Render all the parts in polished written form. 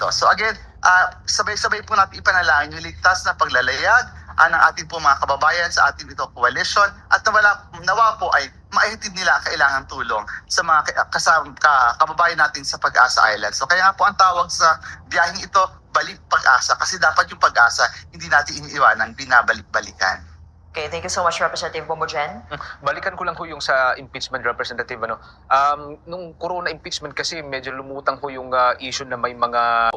ito. So again, sabay-sabay po natin ipanalangin yung ligtas na paglalayag ng ating po mga kababayan sa ating ito coalition at nawa po ay maihatid nila ang kailangang tulong sa mga kababayan natin sa Pag-asa Island. So kaya nga po ang tawag sa biyaheng ito, Balik Pag-asa, kasi dapat yung pag-asa hindi natin iniiwanan, binabalik-balikan. Okay, thank you so much, Representative Bomojen. Balikan ko lang ho yung sa impeachment, Representative. Nung corona impeachment kasi medyo lumutang ho yung issue na may mga...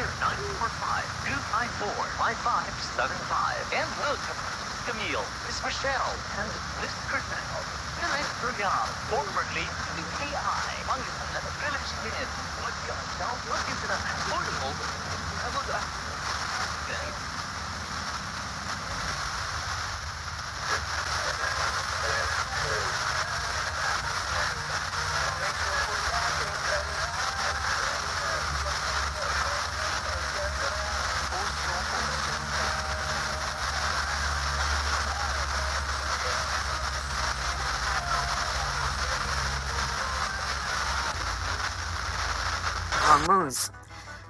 945-254-5575 and welcome Camille, Miss Michelle, and Miss Chriselle. Philip Rugan, formerly the KI, Mangitan at Philip Smith. What God shall look into the affordable. Hormuz.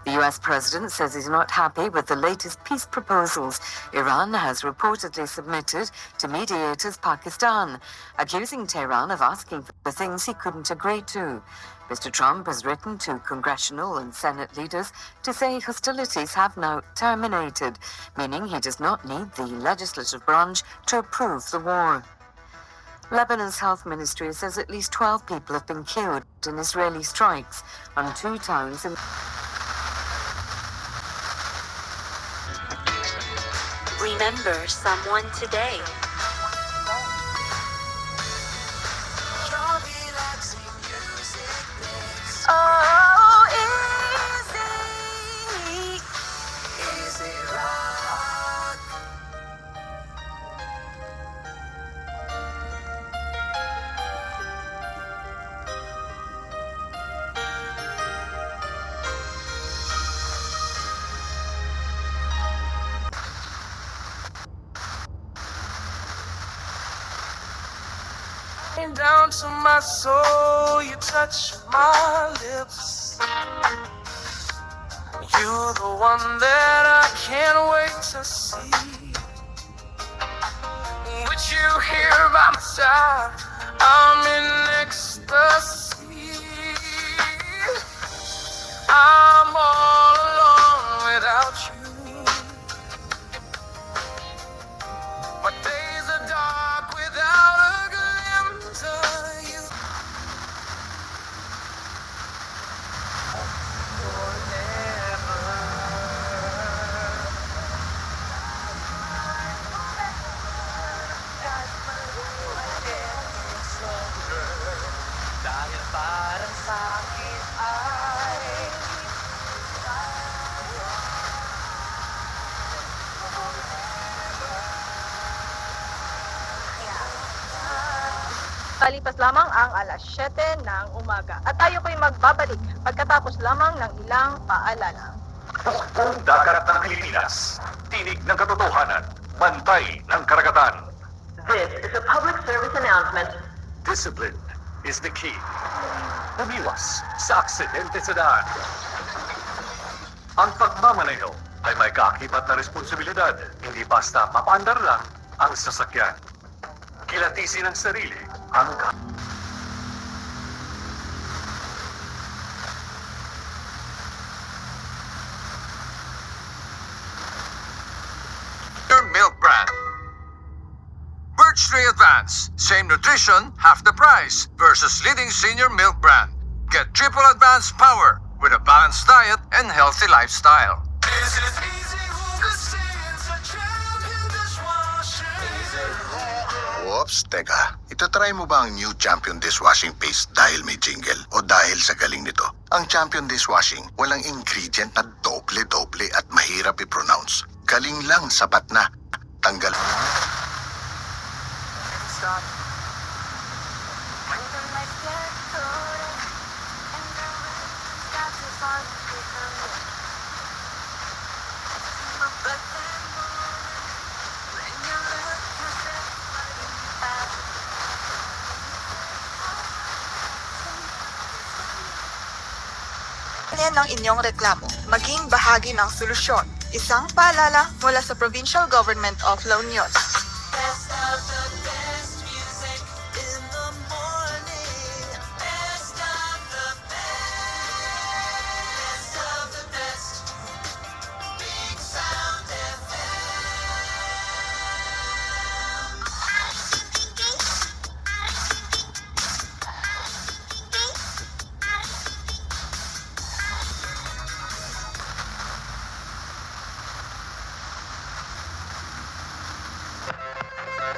The US president says he's not happy with the latest peace proposals Iran has reportedly submitted to mediators Pakistan, accusing Tehran of asking for things he couldn't agree to. Mr. Trump has written to congressional and Senate leaders to say hostilities have now terminated, meaning he does not need the legislative branch to approve the war. Lebanon's health ministry says at least 12 people have been killed in Israeli strikes on 2 towns in... Remember someone today. Oh, easy rock. Down to my soul, you touch my lips. You're the one that I can't wait to see. With you here by my side, I'm in ecstasy. I'm all alone without you. My days are dark without a glimpse of you. Dahil parang sa'kin ay Kalipas lamang ang alas 7 ng umaga at tayo po'y magbabalik pagkatapos lamang ng ilang paalala. Buktong dagat ng Pilipinas. Tinig ng katotohanan. Bantay ng karagatan. This is a public service announcement. Discipline is the key. Umiwas sa aksidente sa daan. Ang pagmamaneho ay may kaakibat na responsibilidad. Hindi basta mapaandar lang ang sasakyan. Kilatisin ang sarili ang Milk brand. Birch Tree Advance. Same nutrition, half the price versus leading senior milk brand. Get triple advanced power with a balanced diet and healthy lifestyle. This is easy Augustins, a champion dishwasher. Oops, teka. Itatry mo ba ang new Champion Dishwashing Paste dahil may jingle o dahil sa galing nito? Ang Champion Dishwashing, walang ingredient na doble-doble at mahirap i-pronounce. Galing lang, sapat na. Tanggal. kampanya ng inyong reklamo. Maging bahagi ng solusyon. Isang paalala mula sa Provincial Government of La Union.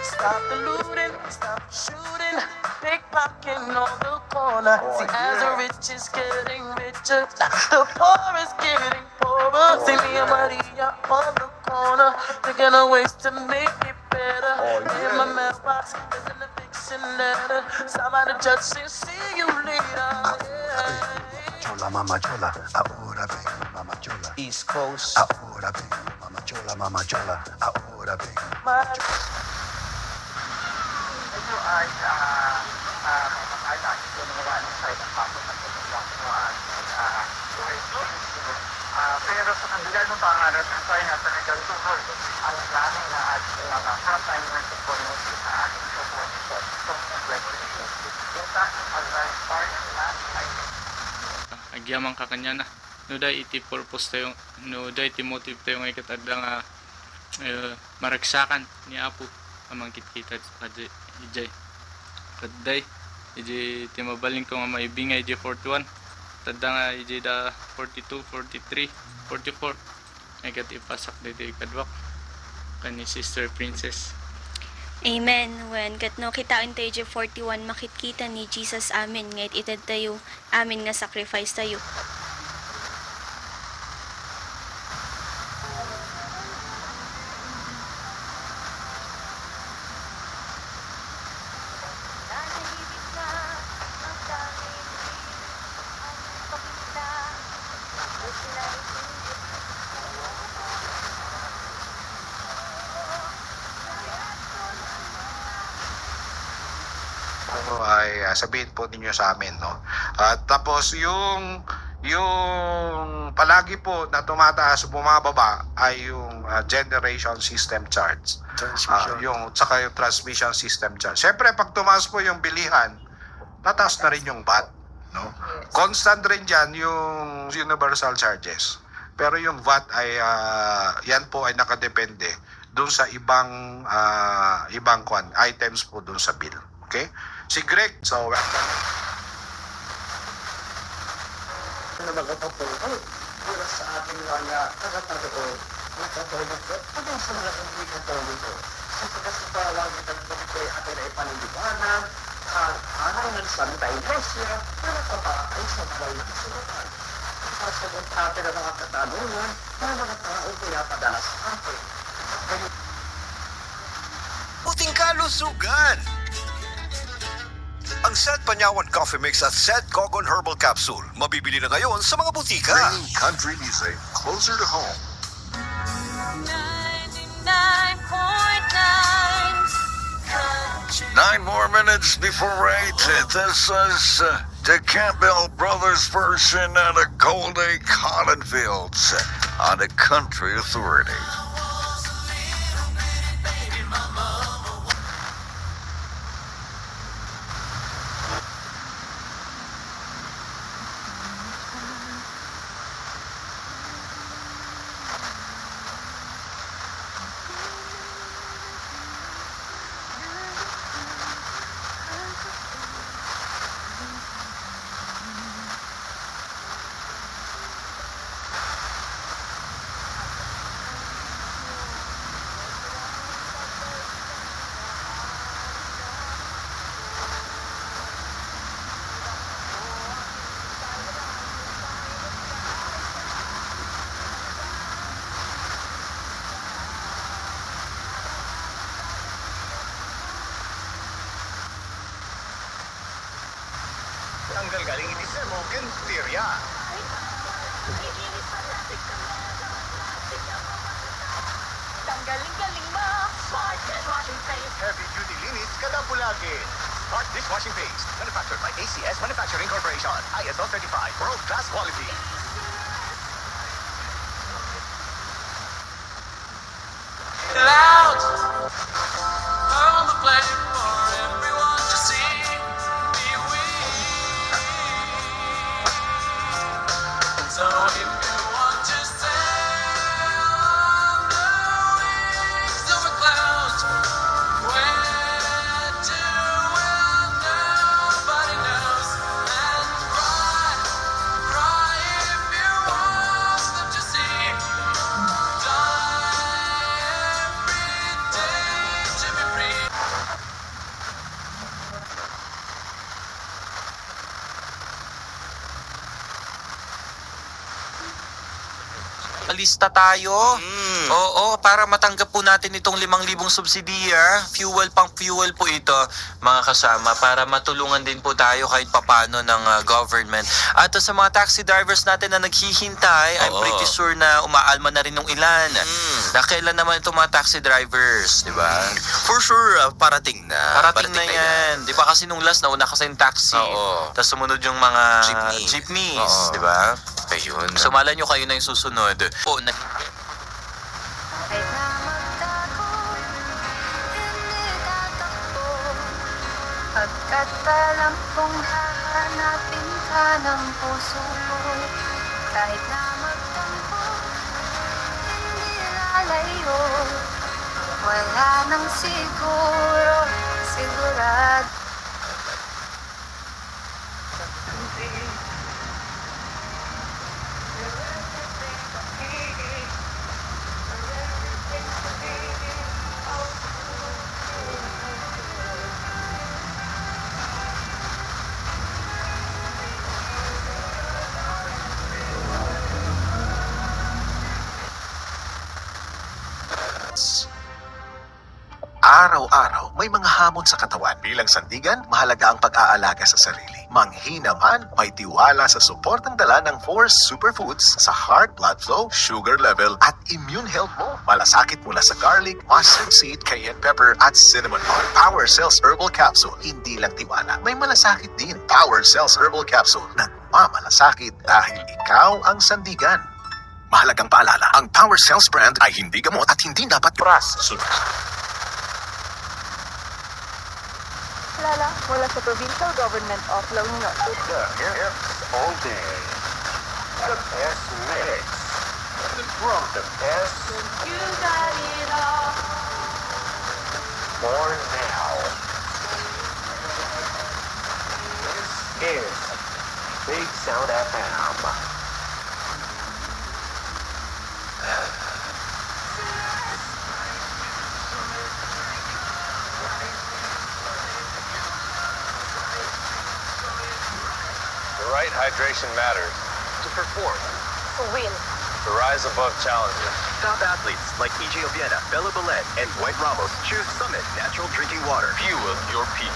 Stop the looting, stop the shooting, pickpocketing on the corner. See, as the rich is getting richer, the poor is getting poorer. See me and Maria on the corner, thinking of ways to make it better. In my mailbox, there's an eviction letter. Somebody just say, see you later. Yeah. Chola, mama chola, ahora vengo, mama chola. East Coast. Ahora vengo, mama chola, ahora vengo. Ito ay makakailan ito ng mga side ng papo ng pagkakatuan. Pero sa kabila ng pangarap ng tayo na talagang tuhol, ang plano na at mga frontline ng support sa ating support yung taong mag-start na ay agyaman ka kanya na nuday iti purpose tayo nuday iti motive tayo nga ikatadang maragsakan ni Apo amang kitkita sa ijay kaday ijay timabaling ko nga maibingay ijay 41 tada nga ijay da 42, 43, 44 ay kat ipasak dito ikadwak kani Sister Princess. Amen. When katno kitain tayo iti 41 makitkita ni Jesus amin ngayt itad tayo amin nga sacrifice tayo. Ay sabihin po ninyo sa amin, no? At tapos yung palagi po na tumataas o bumababa ay yung generation system charge. Yung tsaka yung transmission system charge. Siyempre pag tumaas po yung bilihan, tataas na rin yung VAT, no? Constant rin diyan yung universal charges. Pero yung VAT ay yan po ay nakadepende doon sa ibang items po doon sa bill. Okay? Si Greg, so ano ba ito po? Mula sa ating mga kakataroon, nakatulog ko, hanggang sa mga hindi katulog ko. Sapagkat sa palagi ng ito ay atin ay paniliwanan, at anang ng Santa Iglesia, para sa ay sa bagay na kasulatan. Sasagot atin ang mga katanungan, na mga tao kaya padala sa atin. Puting kalusugan! Ang Sed Panyawan Coffee Mix at Sed Cogon Herbal Capsule mabibili na ngayon sa mga butika. Bringing country music closer to home. 9 more minutes before 8. This is the Campbell Brothers version of the Gold Lake Holland Fields on the Country Authority. Tanggal galing itisir mo, Genteria. Tanggaling-galing mo! Smart dishwashing paste! Heavy duty linis kada bulagi. Smart dishwashing paste, manufactured by ACS Manufacturing Corporation. ISO certified, world class quality. Alista tayo. Oo, para matanggap po natin itong 5,000 subsidiya. Fuel po ito, mga kasama, para matulungan din po tayo kahit papano ng government. At sa mga taxi drivers natin na naghihintay, I'm pretty sure na umaalma na rin ng ilan. Na kailan naman itong mga taxi drivers, di ba? For sure, parating na. Parating na yan. Di ba kasi nung last, nauna kasi yung taxi. Tapos sumunod yung mga jeepneys, di ba? Ayun. So malay nyo kayo na yung susunod. Kahit na magtago, hindi tatakbo. Pagkat alam kong hahanapin ka ng puso ko. Kahit na magtampo, hindi lalayo. Wala nang sigurado. Araw-araw may mga hamon sa katawan. Bilang sandigan, mahalaga ang pag-aalaga sa sarili. Manghina man, may tiwala sa suportang dala ng Force Superfoods sa heart, blood flow, sugar level, at immune health mo. Malasakit mula sa garlic, mustard seed, cayenne pepper, at cinnamon oil. Power Cells Herbal Capsule. Hindi lang tiwala, may malasakit din. Power Cells Herbal Capsule. Nagmamalasakit dahil ikaw ang sandigan. Mahalagang paalala, ang Power Cells brand ay hindi gamot at hindi dapat Lala, mula sa Provincial Government of La Union. All day. The best mix. From the best. You got it all. For now. This is Big Sound FM. The right hydration matters. To perform. To win. To rise above challenges. Top athletes like EJ Obiena, Bella Ballet, and Dwight Ramos choose Summit Natural Drinking Water. Fuel your peak.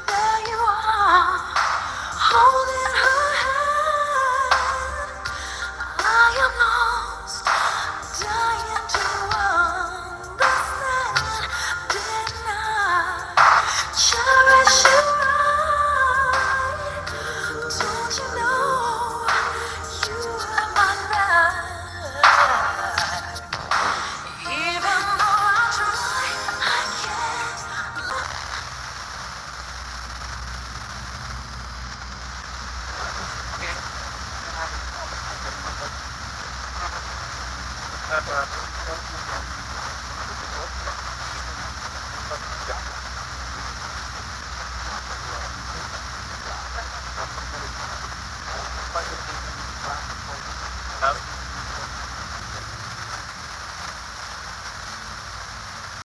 There you are, holding her hand. I am lost, dying to understand. Didn't I cherish you right? Don't you know you are my right? Even though I try, I can't.